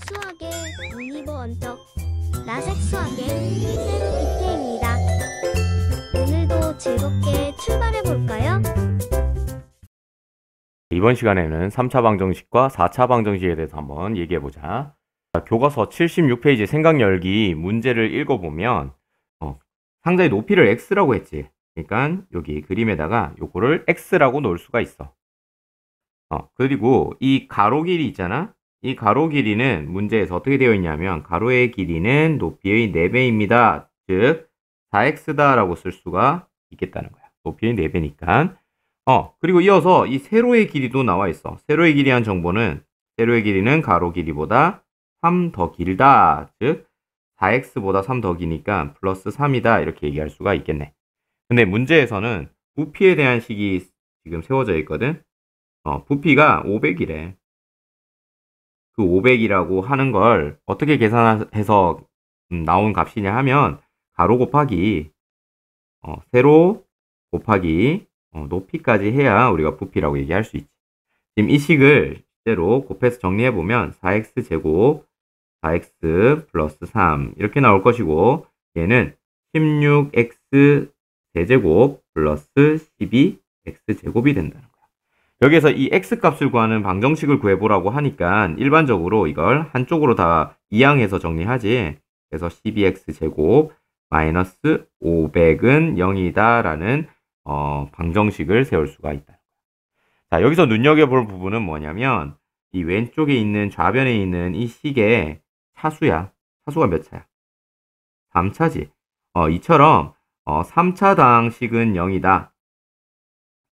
수학의 문이보 언적 라섹 수학의 쌤 BK입니다. 오늘도 즐겁게 출발해볼까요? 이번 시간에는 3차 방정식과 4차 방정식에 대해서 한번 얘기해보자. 교과서 76페이지 생각 열기 문제를 읽어보면 상자의 높이를 x라고 했지. 그러니까 여기 그림에다가 요거를 x라고 놓을 수가 있어. 그리고 이 가로 길이 있잖아. 이 가로 길이는 문제에서 어떻게 되어 있냐면 가로의 길이는 높이의 4배입니다. 즉 4x다 라고 쓸 수가 있겠다는 거야. 높이의 4배니까. 그리고 이어서 이 세로의 길이도 나와 있어. 세로의 길이한 정보는 세로의 길이는 가로 길이보다 3 더 길다. 즉 4x보다 3 더 기니까 플러스 3이다. 이렇게 얘기할 수가 있겠네. 근데 문제에서는 부피에 대한 식이 지금 세워져 있거든. 부피가 500이래. 그 500이라고 하는 걸 어떻게 계산해서 나온 값이냐 하면 가로 곱하기 세로 곱하기 높이까지 해야 우리가 부피라고 얘기할 수 있지. 지금 이 식을 실제로 곱해서 정리해보면 4x제곱 4x 플러스 3 이렇게 나올 것이고 얘는 16x 세제곱 플러스 12x제곱이 된다는 거야. 여기에서 이 x값을 구하는 방정식을 구해보라고 하니까 일반적으로 이걸 한쪽으로 다 이항해서 정리하지. 그래서 12x제곱 마이너스 500은 0이다 라는 방정식을 세울 수가 있다. 자, 여기서 눈여겨볼 부분은 뭐냐면 이 왼쪽에 있는 좌변에 있는 이 식의 차수야. 차수가 몇 차야? 3차지. 이처럼 3차 당식은 0이다.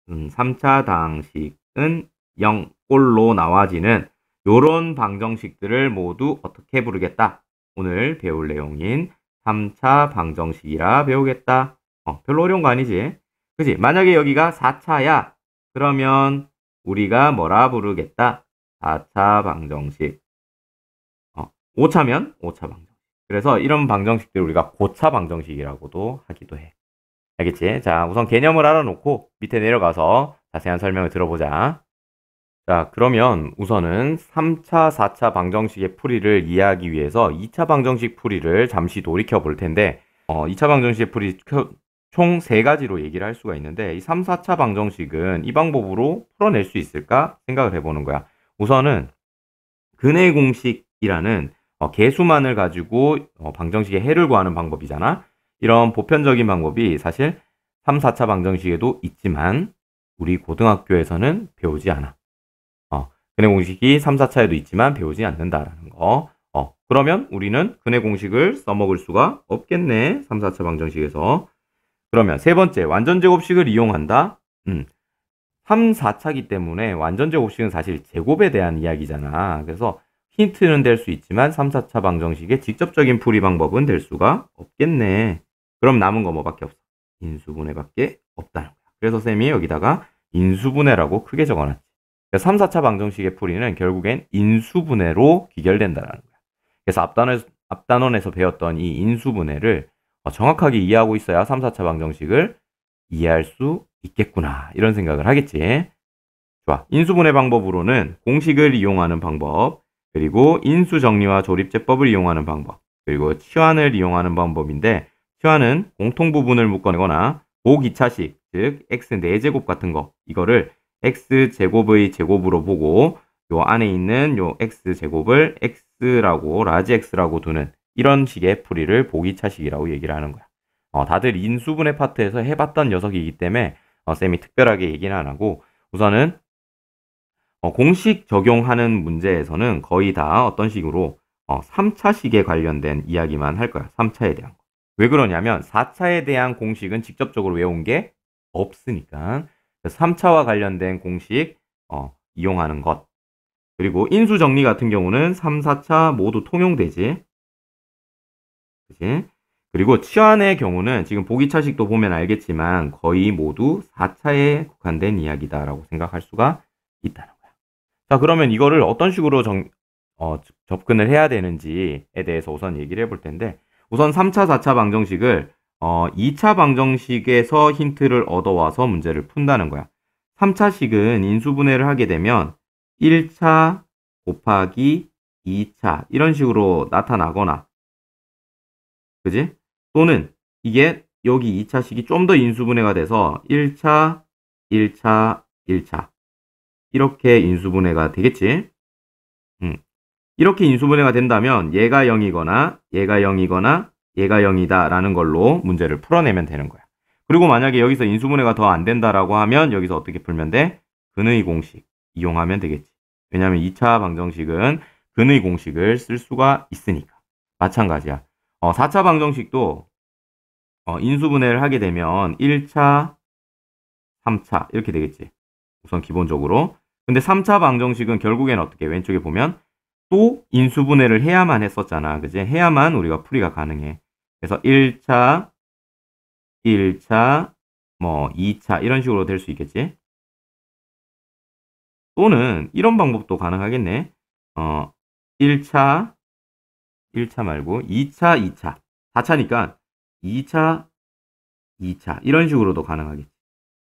3차 당식은 0꼴로 나와지는 요런 방정식들을 모두 어떻게 부르겠다? 오늘 배울 내용인 3차 방정식이라 배우겠다. 별로 어려운 거 아니지? 그치? 만약에 여기가 4차야. 그러면 우리가 뭐라 부르겠다? 4차 방정식. 5차면 5차 방정식. 그래서 이런 방정식들을 우리가 고차 방정식이라고도 하기도 해. 알겠지? 자, 우선 개념을 알아놓고 밑에 내려가서 자세한 설명을 들어보자. 자, 그러면 우선은 3차, 4차 방정식의 풀이를 이해하기 위해서 2차 방정식 풀이를 잠시 돌이켜 볼 텐데 2차 방정식의 풀이 총 3가지로 얘기를 할 수가 있는데 이 3, 4차 방정식은 이 방법으로 풀어낼 수 있을까 생각을 해보는 거야. 우선은 근해 공식이라는 개수만을 가지고 방정식의 해를 구하는 방법이잖아. 이런 보편적인 방법이 사실 3, 4차 방정식에도 있지만 우리 고등학교에서는 배우지 않아. 근해 공식이 3, 4차에도 있지만 배우지 않는다라는 거. 그러면 우리는 근해 공식을 써먹을 수가 없겠네. 3, 4차 방정식에서. 그러면 세 번째, 완전제곱식을 이용한다. 3, 4차기 때문에 완전제곱식은 사실 제곱에 대한 이야기잖아. 그래서 힌트는 될 수 있지만 3, 4차 방정식의 직접적인 풀이 방법은 될 수가 없겠네. 그럼 남은 거 뭐밖에 없어? 인수분해밖에 없다는 거야. 그래서 쌤이 여기다가 인수분해라고 크게 적어놨지. 3, 4차 방정식의 풀이는 결국엔 인수분해로 귀결된다는 거야. 그래서 앞단원에서 배웠던 이 인수분해를 정확하게 이해하고 있어야 3, 4차 방정식을 이해할 수 있겠구나. 이런 생각을 하겠지. 좋아. 인수분해 방법으로는 공식을 이용하는 방법, 그리고 인수정리와 조립제법을 이용하는 방법, 그리고 치환을 이용하는 방법인데 치환은 공통부분을 묶어내거나 보기차식, 즉 x 4제곱 같은 거 이거를 x제곱의 제곱으로 보고 요 안에 있는 요 x제곱을 x라고 라지 x라고 두는 이런 식의 풀이를 보기차식이라고 얘기를 하는 거야. 다들 인수분해 파트에서 해봤던 녀석이기 때문에 쌤이 특별하게 얘기는 안 하고 우선은 공식 적용하는 문제에서는 거의 다 어떤 식으로 3차식에 관련된 이야기만 할 거야. 3차에 대한 거. 왜 그러냐면 4차에 대한 공식은 직접적으로 외운 게 없으니까 3차와 관련된 공식 이용하는 것. 그리고 인수정리 같은 경우는 3, 4차 모두 통용되지. 그치? 그리고 치환의 경우는 지금 보기차식도 보면 알겠지만 거의 모두 4차에 국한된 이야기다라고 생각할 수가 있다는 거야. 자, 그러면 이거를 어떤 식으로 접근을 해야 되는지에 대해서 우선 얘기를 해볼 텐데 우선 3차, 4차 방정식을 2차 방정식에서 힌트를 얻어와서 문제를 푼다는 거야. 3차식은 인수분해를 하게 되면 1차 곱하기 2차 이런 식으로 나타나거나, 그지? 또는 이게 여기 2차식이 좀 더 인수분해가 돼서 1차, 1차, 1차 이렇게 인수분해가 되겠지? 이렇게 인수분해가 된다면 얘가 0이거나 얘가 0이거나 얘가 0이다 라는 걸로 문제를 풀어내면 되는 거야. 그리고 만약에 여기서 인수분해가 더 안 된다라고 하면 여기서 어떻게 풀면 돼? 근의 공식 이용하면 되겠지. 왜냐하면 2차 방정식은 근의 공식을 쓸 수가 있으니까. 마찬가지야. 4차 방정식도 인수분해를 하게 되면 1차, 3차 이렇게 되겠지. 우선 기본적으로. 근데 3차 방정식은 결국엔 어떻게 왼쪽에 보면 또 인수분해를 해야만 했었잖아. 그지? 해야만 우리가 풀이가 가능해. 그래서 1차, 1차, 2차 이런 식으로 될 수 있겠지. 또는 이런 방법도 가능하겠네. 1차, 1차 말고 2차, 2차. 4차니까 2차, 2차 이런 식으로도 가능하겠지.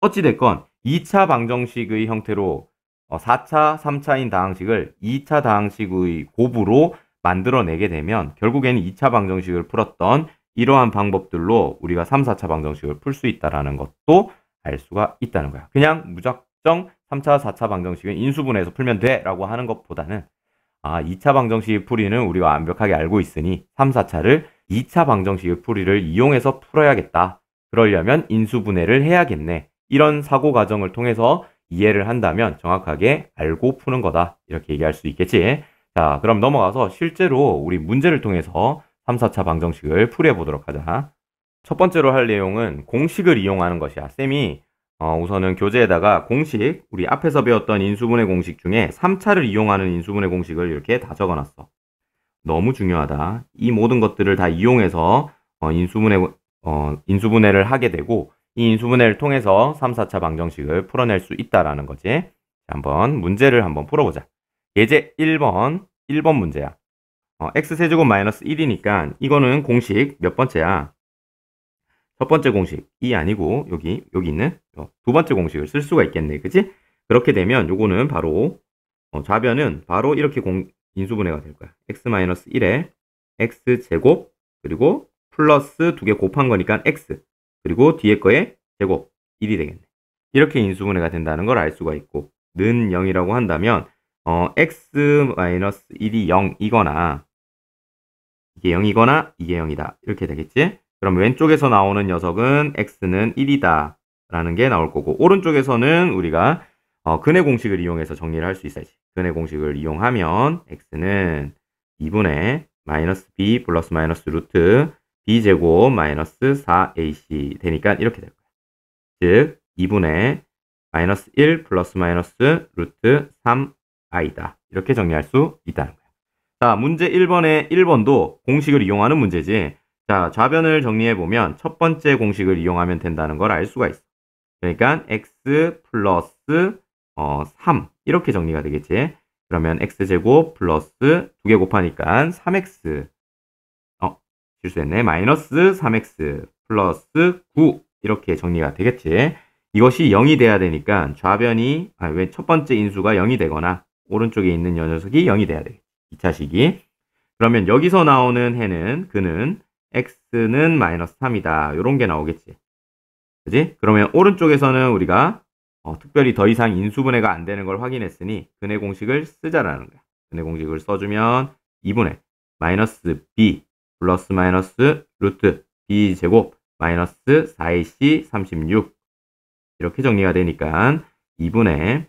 어찌됐건 2차 방정식의 형태로 4차, 3차인 다항식을 2차 다항식의 곱으로 만들어내게 되면 결국에는 2차 방정식을 풀었던 이러한 방법들로 우리가 3, 4차 방정식을 풀 수 있다는 것도 알 수가 있다는 거야. 그냥 무작정 3차, 4차 방정식은 인수분해해서 풀면 돼 라고 하는 것보다는 2차 방정식 풀이는 우리가 완벽하게 알고 있으니 3, 4차를 2차 방정식의 풀이를 이용해서 풀어야겠다. 그러려면 인수분해를 해야겠네. 이런 사고 과정을 통해서 이해를 한다면 정확하게 알고 푸는 거다. 이렇게 얘기할 수 있겠지. 자, 그럼 넘어가서 실제로 우리 문제를 통해서 3, 4차 방정식을 풀이해 보도록 하자. 첫 번째로 할 내용은 공식을 이용하는 것이야. 쌤이 우선은 교재에다가 공식, 우리 앞에서 배웠던 인수분해 공식 중에 3차를 이용하는 인수분해 공식을 이렇게 다 적어놨어. 너무 중요하다. 이 모든 것들을 다 이용해서 인수분해를 하게 되고 이 인수분해를 통해서 3, 4차 방정식을 풀어낼 수 있다라는 거지. 한번 문제를 한번 풀어보자. 예제 1번 문제야. x세제곱 마이너스 1이니까 이거는 공식 몇 번째야? 첫 번째 공식이 아니고 여기 있는 두 번째 공식을 쓸 수가 있겠네. 그치? 그렇게 되면 요거는 바로 좌변은 바로 이렇게 인수분해가 될 거야. x-1에 x제곱 그리고 플러스 두 개 곱한 거니까 x 그리고 뒤에 거에 제곱 1이 되겠네. 이렇게 인수분해가 된다는 걸 알 수가 있고 는 0이라고 한다면 x-1이 0이거나 이게 0이거나 이게 0이다. 이렇게 되겠지? 그럼 왼쪽에서 나오는 녀석은 x는 1이다 라는 게 나올 거고 오른쪽에서는 우리가 근의 공식을 이용해서 정리를 할 수 있어야지. 근의 공식을 이용하면 x는 2분의 마이너스 b 플러스 마이너스 루트 b제곱 마이너스 4ac 되니까 이렇게 될 거야. 즉 2분의 마이너스 1 플러스 마이너스 루트 3i다. 이렇게 정리할 수 있다는 거야. 자, 문제 1번의 1번도 공식을 이용하는 문제지. 자, 좌변을 정리해보면 첫 번째 공식을 이용하면 된다는 걸 알 수가 있어. 그러니까 x 플러스 3 이렇게 정리가 되겠지. 그러면 x제곱 플러스 두 개 곱하니까 3x 실수했네. 마이너스 3x 플러스 9 이렇게 정리가 되겠지. 이것이 0이 돼야 되니까 좌변이 왜 첫 번째 인수가 0이 되거나 오른쪽에 있는 이 녀석이 0이 돼야 돼. 2차식이. 그러면 여기서 나오는 해는 그는 x는 마이너스 3이다. 이런 게 나오겠지. 그지? 그러면 오른쪽에서는 우리가 특별히 더 이상 인수분해가 안 되는 걸 확인했으니 근의 공식을 쓰자라는 거야. 근의 공식을 써주면 2분의 마이너스 b 플러스 마이너스 루트 b 제곱 마이너스 4ac 36 이렇게 정리가 되니까 2분의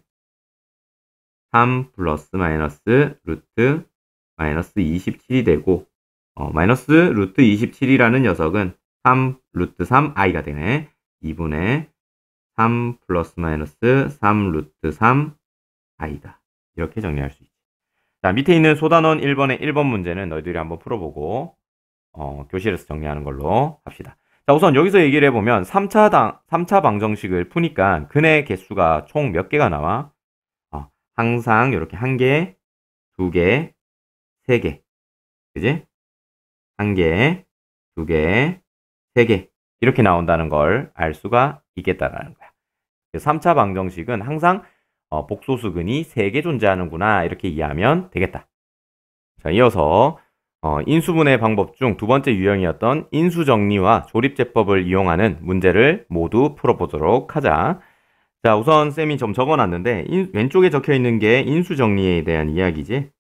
3 플러스 마이너스 루트 마이너스 27이 되고 마이너스 루트 27이라는 녀석은 3 루트 3i가 되네. 2분의 3 플러스 마이너스 3 루트 3i다. 이렇게 정리할 수 있지. 자, 밑에 있는 소단원 1번의 1번 문제는 너희들이 한번 풀어보고 교실에서 정리하는 걸로 합시다. 자, 우선 여기서 얘기를 해보면 3차 방정식을 푸니까 근의 개수가 총 몇 개가 나와? 항상 이렇게 1개, 2개, 3개. 그지? 1개, 2개, 3개. 이렇게 나온다는 걸 알 수가 있겠다라는 거야. 3차 방정식은 항상 복소수근이 3개 존재하는구나. 이렇게 이해하면 되겠다. 자, 이어서 인수분해 방법 중 두 번째 유형이었던 인수정리와 조립제법을 이용하는 문제를 모두 풀어보도록 하자. 자, 우선 쌤이 좀 적어놨는데 왼쪽에 적혀있는 게 인수정리에 대한 이야기지.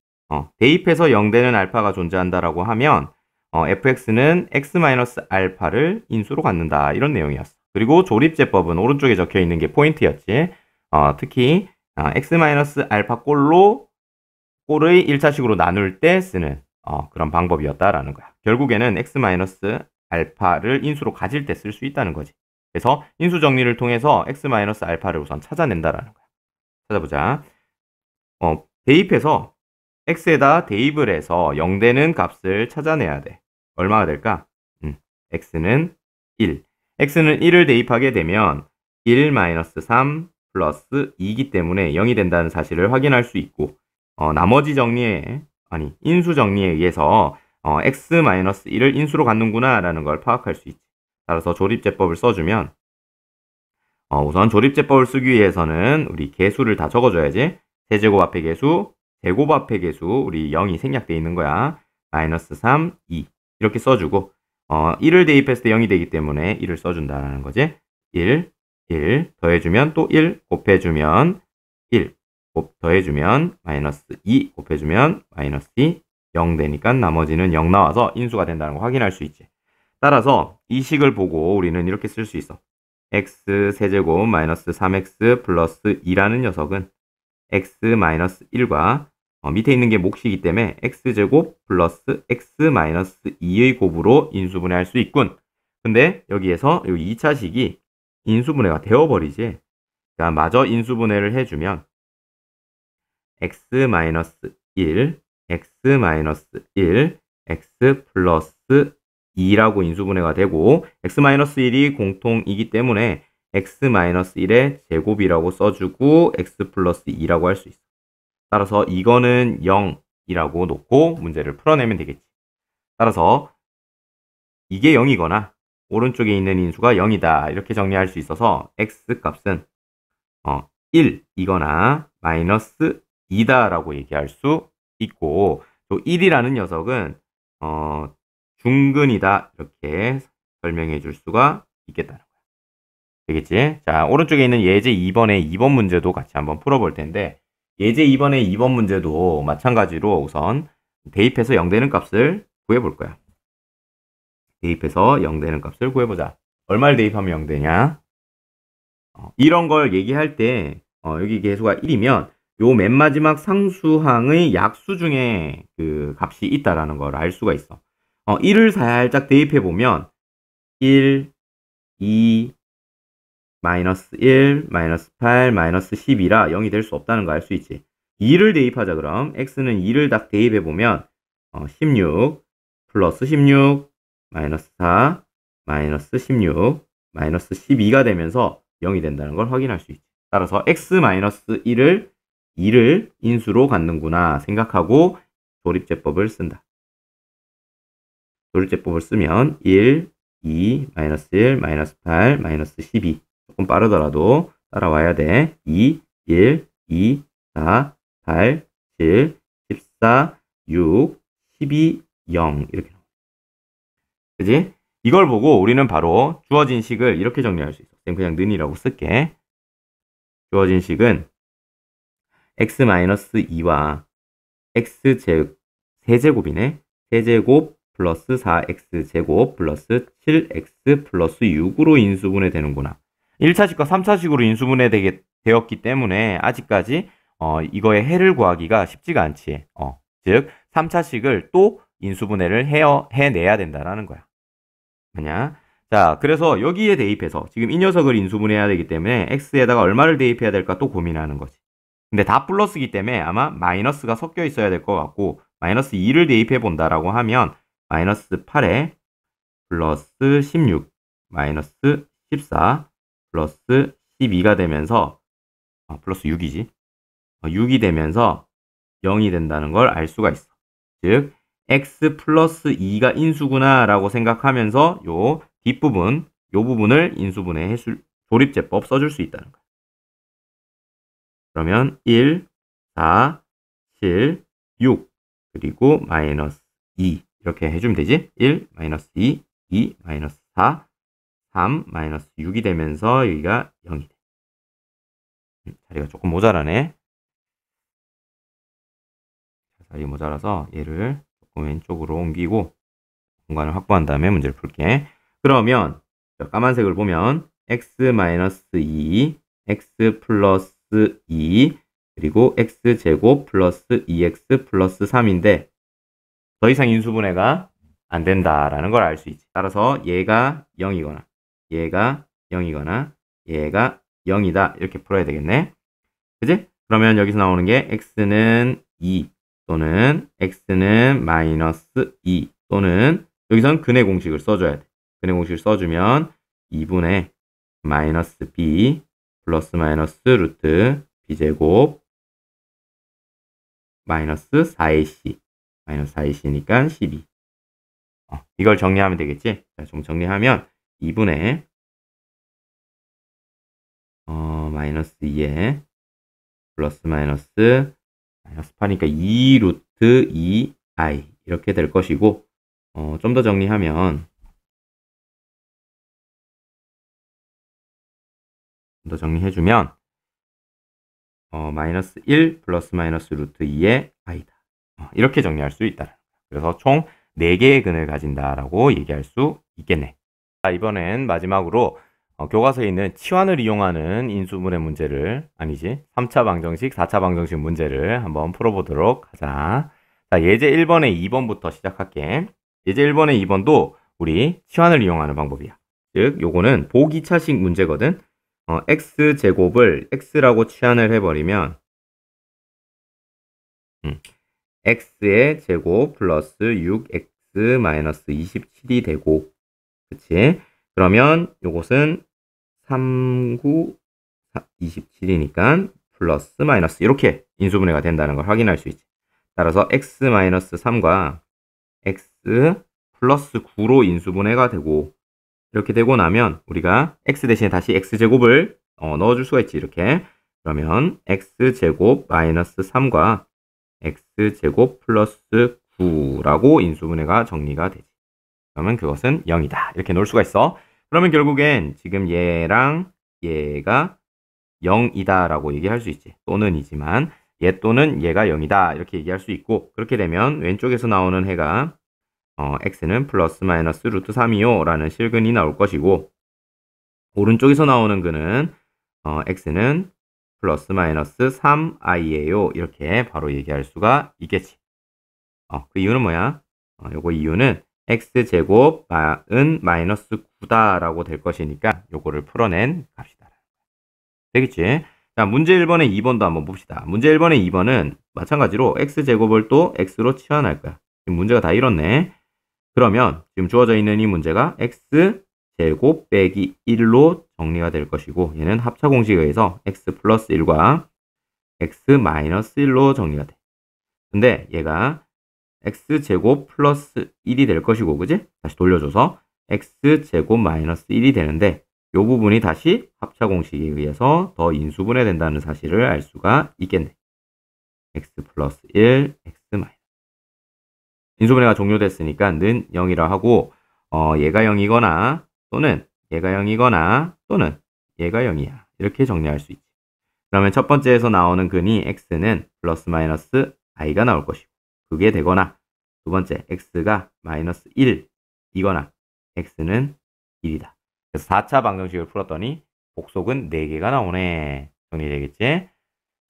대입해서 0되는 알파가 존재한다라고 하면 fx는 x-알파를 인수로 갖는다. 이런 내용이었어. 그리고 조립제법은 오른쪽에 적혀있는 게 포인트였지. 특히 x-알파 꼴의 1차식으로 나눌 때 쓰는 그런 방법이었다라는 거야. 결국에는 x-알파를 인수로 가질 때 쓸 수 있다는 거지. 그래서 인수 정리를 통해서 x-알파를 우선 찾아낸다라는 거야. 찾아보자. 대입해서 x에다 대입을 해서 0되는 값을 찾아내야 돼. 얼마가 될까? x는 1. x는 1을 대입하게 되면 1-3 플러스 2이기 때문에 0이 된다는 사실을 확인할 수 있고 나머지 인수 정리에 의해서 x-1을 인수로 갖는구나 라는 걸 파악할 수 있지. 따라서 조립제법을 써주면 우선 조립제법을 쓰기 위해서는 우리 개수를 다 적어줘야지. 세제곱 앞에 개수, 제곱 앞에 개수 우리 0이 생략되어 있는 거야. -3, 2 이렇게 써주고 1을 대입했을 때 0이 되기 때문에 1을 써준다는 거지. 1 더해주면 또 1 곱해주면 1 더해주면 -2 곱해주면 -2 0 되니까 나머지는 0 나와서 인수가 된다는 거 확인할 수 있지. 따라서 이 식을 보고 우리는 이렇게 쓸 수 있어. x 세제곱 -3x 플러스 2라는 녀석은 x-1과 밑에 있는 게 몫이기 때문에 x제곱 플러스 x-2의 곱으로 인수분해할 수 있군. 근데 여기에서 이 2차식이 인수분해가 되어버리지. 자, 마저 인수분해를 해주면 x-1, x-1, x 플러스 2라고 인수분해가 되고 x-1이 공통이기 때문에 x-1의 제곱이라고 써주고 x 플러스 2라고 할 수 있어. 따라서 이거는 0이라고 놓고 문제를 풀어내면 되겠지. 따라서 이게 0이거나 오른쪽에 있는 인수가 0이다 이렇게 정리할 수 있어서 x 값은 1이거나 마이너스 2다라고 얘기할 수 있고 또 1이라는 녀석은 중근이다 이렇게 설명해 줄 수가 있겠다는 거야. 되겠지? 자, 오른쪽에 있는 예제 2번의 2번 문제도 같이 한번 풀어볼 텐데 예제 2번의 2번 문제도 마찬가지로 우선 대입해서 0 되는 값을 구해볼 거야. 대입해서 0 되는 값을 구해보자. 얼마를 대입하면 0 되냐? 이런 걸 얘기할 때 여기 개수가 1이면 요 맨 마지막 상수항의 약수 중에 그 값이 있다라는 걸 알 수가 있어. 1을 살짝 대입해 보면 1, 2, 마이너스 1, 마이너스 8, 마이너스 12라 0이 될 수 없다는 거 알 수 있지. 2를 대입하자 그럼. x는 2를 딱 대입해 보면 16, 플러스 16, 마이너스 4, 마이너스 16, 마이너스 12가 되면서 0이 된다는 걸 확인할 수 있지. 따라서 x-1을 2를 인수로 갖는구나 생각하고 조립제법을 쓴다. 조립제법을 쓰면 1, 2, 마이너스 1, 마이너스 8, 마이너스 12 조금 빠르더라도 따라와야 돼. 2, 1, 2, 4, 8, 7, 14, 6, 12, 0 이렇게 나와. 그지? 이걸 보고 우리는 바로 주어진 식을 이렇게 정리할 수 있어. 그냥 는이라고 쓸게. 주어진 식은 x-2와 세제곱이네. 세제곱 플러스 4x제곱 플러스 7x 플러스 6으로 인수분해 되는구나. 1차식과 3차식으로 인수분해 되었기 때문에 아직까지 이거의 해를 구하기가 쉽지가 않지. 즉 3차식을 또 인수분해를 해내야 된다라는 거야. 뭐냐? 자, 그래서 여기에 대입해서 지금 이 녀석을 인수분해해야 되기 때문에 x에다가 얼마를 대입해야 될까 또 고민하는 거지. 근데 다 플러스기 때문에 아마 마이너스가 섞여 있어야 될 것 같고 마이너스 2를 대입해 본다라고 하면 마이너스 8에 플러스 16 마이너스 14 플러스 12가 되면서 플러스 6이지. 6이 되면서 0이 된다는 걸 알 수가 있어. 즉 x 플러스 2가 인수구나 라고 생각하면서 요 뒷부분, 요 부분을 인수분해 조립제법 써줄 수 있다는 거야. 그러면 1, 4, 7, 6 그리고 마이너스 2 이렇게 해주면 되지. 1, 마이너스 2, 2, 마이너스 4, 3, 마이너스 6이 되면서 여기가 0이 돼. 자리가 조금 모자라네. 자리 모자라서 얘를 조금 왼쪽으로 옮기고 공간을 확보한 다음에 문제를 풀게. 그러면 까만색을 보면 x-2, x 플러스 2, 그리고 x제곱 플러스 2x 플러스 3인데 더 이상 인수분해가 안 된다라는 걸 알 수 있지. 따라서 얘가 0이거나 얘가 0이거나 얘가 0이다 이렇게 풀어야 되겠네. 그지? 그러면 여기서 나오는 게 x는 2 또는 x는 마이너스 2 또는 여기선 근의 공식을 써줘야 돼. 근의 공식을 써주면 2분의 마이너스 b 플러스 마이너스 루트 b제곱 마이너스 4ac 마이너스 4ac니까 12. 이걸 정리하면 되겠지? 자, 좀 정리하면 2분의 마이너스 2에 플러스 마이너스 8이니까 2 루트 2i 이렇게 될 것이고 좀 더 정리하면 마이너스 1 플러스 마이너스 루트 2의 i다. 이렇게 정리할 수 있다. 그래서 총 4개의 근을 가진다라고 얘기할 수 있겠네. 자, 이번엔 마지막으로 교과서에 있는 치환을 이용하는 인수분해 문제를, 아니지, 3차 방정식, 4차 방정식 문제를 한번 풀어보도록 하자. 자, 예제 1번에 2번부터 시작할게. 예제 1번에 2번도 우리 치환을 이용하는 방법이야. 즉, 요거는 보기 차식 문제거든. x제곱을 x라고 치환을 해버리면 x의 제곱 플러스 6x 마이너스 27이 되고, 그치? 그러면 요것은 39, 27이니까 플러스 마이너스 이렇게 인수분해가 된다는 걸 확인할 수 있지. 따라서 x 마이너스 3과 x 플러스 9로 인수분해가 되고, 이렇게 되고 나면 우리가 x 대신에 다시 x제곱을 넣어줄 수가 있지. 이렇게. 그러면 x제곱 마이너스 3과 x제곱 플러스 9라고 인수분해가 정리가 되지. 그러면 그것은 0이다. 이렇게 놓을 수가 있어. 그러면 결국엔 지금 얘랑 얘가 0이다 라고 얘기할 수 있지. 또는이지만 얘 또는 얘가 0이다 이렇게 얘기할 수 있고, 그렇게 되면 왼쪽에서 나오는 해가 x는 플러스 마이너스 루트 3이요 라는 실근이 나올 것이고, 오른쪽에서 나오는 근은 x는 플러스 마이너스 3i예요 이렇게 바로 얘기할 수가 있겠지. 그 이유는 뭐야? 요거 이유는 x제곱은 마이너스 9다 라고 될 것이니까 요거를 풀어낸 값이다. 되겠지? 자, 문제 1번에 2번도 한번 봅시다. 문제 1번에 2번은 마찬가지로 x제곱을 또 x로 치환할 거야. 지금 문제가 다 이렇네. 그러면 지금 주어져 있는 이 문제가 x제곱 빼기 1로 정리가 될 것이고, 얘는 합차 공식에 의해서 x 플러스 1과 x 마이너스 1로 정리가 돼. 근데 얘가 x제곱 플러스 1이 될 것이고, 그지? 다시 돌려줘서 x제곱 마이너스 1이 되는데, 이 부분이 다시 합차 공식에 의해서 더 인수분해 된다는 사실을 알 수가 있겠네. x 플러스 1, x 마이너스. 인수분해가 종료됐으니까 는 0이라 하고, 얘가 0이거나 또는 얘가 0이거나 또는 얘가 0이야. 이렇게 정리할 수 있지. 그러면 첫 번째에서 나오는 근이 x는 플러스 마이너스 i가 나올 것이고, 그게 되거나 두 번째 x가 마이너스 1이거나 x는 1이다. 그래서 4차 방정식을 풀었더니 복속은 4개가 나오네. 정리되겠지?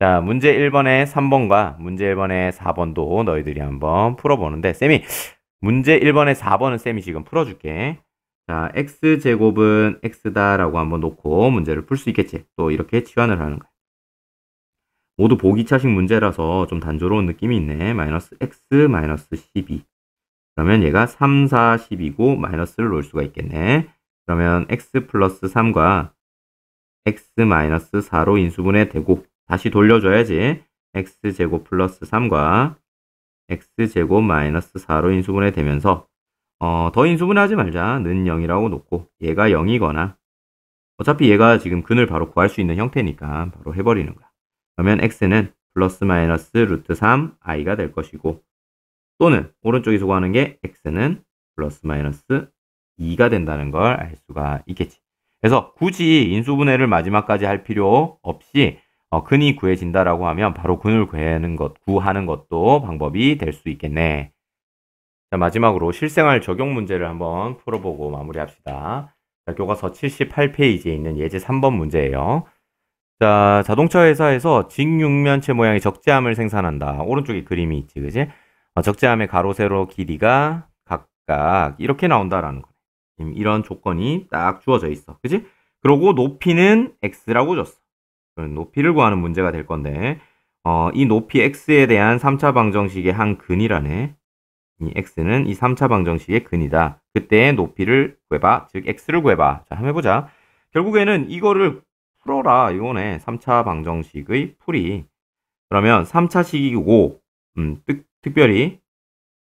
자, 문제 1번에 3번과 문제 1번에 4번도 너희들이 한번 풀어보는데, 쌤이 문제 1번에 4번은 쌤이 지금 풀어줄게. 자, x제곱은 x다라고 한번 놓고 문제를 풀 수 있겠지. 또 이렇게 치환을 하는 거야. 모두 보기차식 문제라서 좀 단조로운 느낌이 있네. 마이너스 x 마이너스 12. 그러면 얘가 3, 4, 10이고 마이너스를 놓을 수가 있겠네. 그러면 x 플러스 3과 x 마이너스 4로 인수분해 되고, 다시 돌려줘야지. x제곱 플러스 3과 x제곱 마이너스 4로 인수분해 되면서 더 인수분해하지 말자. 는 0이라고 놓고 얘가 0이거나, 어차피 얘가 지금 근을 바로 구할 수 있는 형태니까 바로 해버리는 거야. 그러면 x는 플러스 마이너스 루트 3i가 될 것이고, 또는 오른쪽에서 구하는 게 x는 플러스 마이너스 2가 된다는 걸 알 수가 있겠지. 그래서 굳이 인수분해를 마지막까지 할 필요 없이 근이 구해진다라고 하면 바로 근을 구하는 것도 방법이 될 수 있겠네. 자, 마지막으로 실생활 적용 문제를 한번 풀어보고 마무리합시다. 자, 교과서 78페이지에 있는 예제 3번 문제예요. 자, 자동차 회사에서 직육면체 모양의 적재함을 생산한다. 오른쪽에 그림이 있지, 그지? 적재함의 가로, 세로 길이가 각각 이렇게 나온다라는 거. 이런 조건이 딱 주어져 있어. 그지? 그리고 높이는 x라고 줬어. 높이를 구하는 문제가 될 건데, 이 높이 x에 대한 3차 방정식의 한 근이라네. 이 x는 이 3차 방정식의 근이다. 그때의 높이를 구해봐. 즉, x를 구해봐. 자, 한번 해보자. 결국에는 이거를 풀어라. 이거네. 3차 방정식의 풀이. 그러면 3차식이고, 특별히,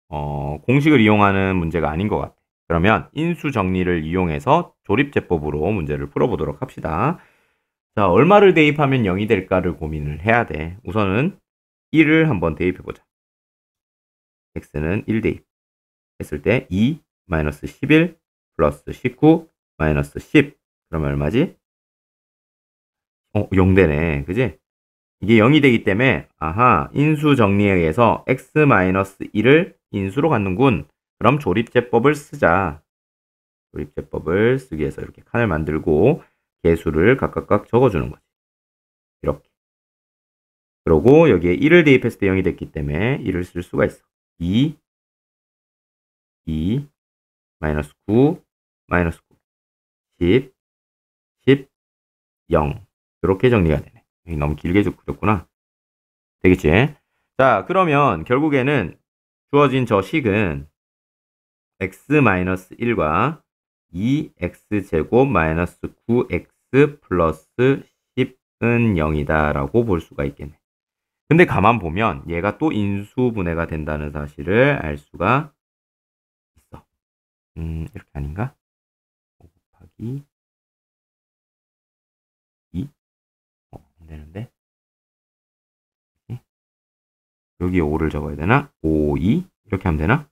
공식을 이용하는 문제가 아닌 것 같아. 그러면 인수 정리를 이용해서 조립제법으로 문제를 풀어보도록 합시다. 자, 얼마를 대입하면 0이 될까를 고민을 해야 돼. 우선은 1을 한번 대입해보자. x는 1 대입했을 때 2 마이너스 11 플러스 19 마이너스 10 그러면 얼마지? 0 되네. 그지? 이게 0이 되기 때문에 아하, 인수 정리에 의해서 x 마이너스 1을 인수로 갖는군. 그럼 조립제법을 쓰자. 조립제법을 쓰기 위해서 이렇게 칸을 만들고 개수를 각각 적어주는 거지. 이렇게. 그리고 여기에 1을 대입했을 때 0이 됐기 때문에 1을 쓸 수가 있어. 2, 마이너스 9, 마이너스 9, 10, 0. 이렇게 정리가 되네. 너무 길게 그렸구나. 되겠지? 자, 그러면 결국에는 주어진 저 식은 x-1과 2x제곱 마이너스 9x 플러스 10은 0이다 라고 볼 수가 있겠네. 근데 가만 보면 얘가 또 인수분해가 된다는 사실을 알 수가 있어. 이렇게 아닌가? 5 곱하기 2? 안 되는데? 여기에 5를 적어야 되나? 5, 2? 이렇게 하면 되나?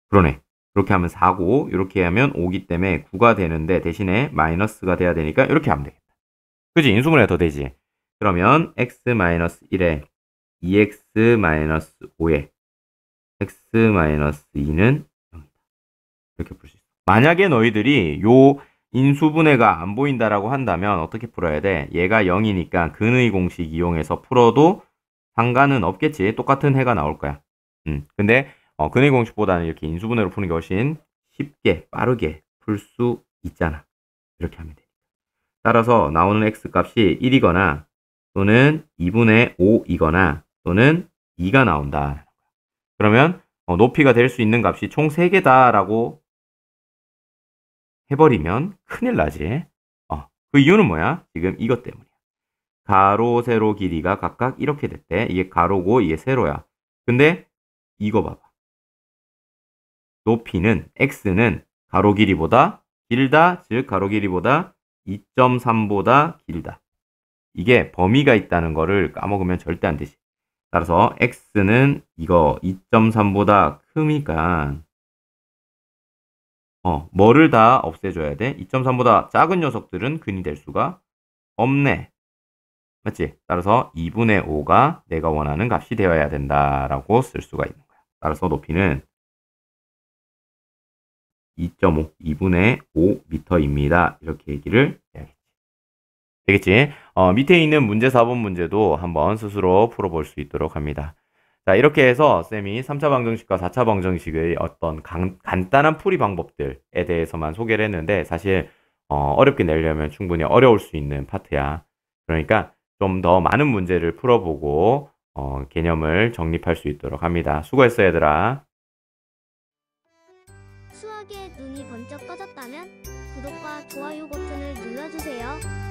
그러네. 그렇게 하면 4고, 이렇게 하면 5기 때문에 9가 되는데, 대신에 마이너스가 돼야 되니까, 이렇게 하면 되겠다. 그치? 인수분해가 더 되지? 그러면, x-1에 2x-5에 x-2는 0이다. 이렇게 풀 수 있어. 만약에 너희들이 요 인수분해가 안 보인다라고 한다면, 어떻게 풀어야 돼? 얘가 0이니까 근의 공식 이용해서 풀어도 상관은 없겠지. 똑같은 해가 나올 거야. 근데, 근의 공식보다는 이렇게 인수분해로 푸는 게 훨씬 쉽게, 빠르게 풀 수 있잖아. 이렇게 하면 돼. 따라서 나오는 x값이 1이거나 또는 2분의 5이거나 또는 2가 나온다. 그러면 높이가 될 수 있는 값이 총 3개다라고 해버리면 큰일 나지. 그 이유는 뭐야? 지금 이것 때문이야. 가로, 세로 길이가 각각 이렇게 됐대. 이게 가로고 이게 세로야. 근데 이거 봐봐. 높이는 x는 가로 길이보다 길다, 즉 가로 길이보다 2.3보다 길다. 이게 범위가 있다는 거를 까먹으면 절대 안 되지. 따라서 x는 이거 2.3보다 크니까 뭐를 다 없애줘야 돼? 2.3보다 작은 녀석들은 근이 될 수가 없네. 맞지? 따라서 2분의 5가 내가 원하는 값이 되어야 된다라고 쓸 수가 있는 거야. 따라서 높이는 2.5, 2분의 5m입니다. 이렇게 얘기를 해야겠지. 되겠지? 밑에 있는 문제 4번 문제도 한번 스스로 풀어볼 수 있도록 합니다. 자, 이렇게 해서 쌤이 3차 방정식과 4차 방정식의 어떤 간단한 풀이 방법들에 대해서만 소개를 했는데 사실 어렵게 내려면 충분히 어려울 수 있는 파트야. 그러니까 좀 더 많은 문제를 풀어보고 개념을 정립할 수 있도록 합니다. 수고했어, 얘들아. 수학에 눈이 번쩍 떠졌다면 구독과 좋아요 버튼을 눌러주세요.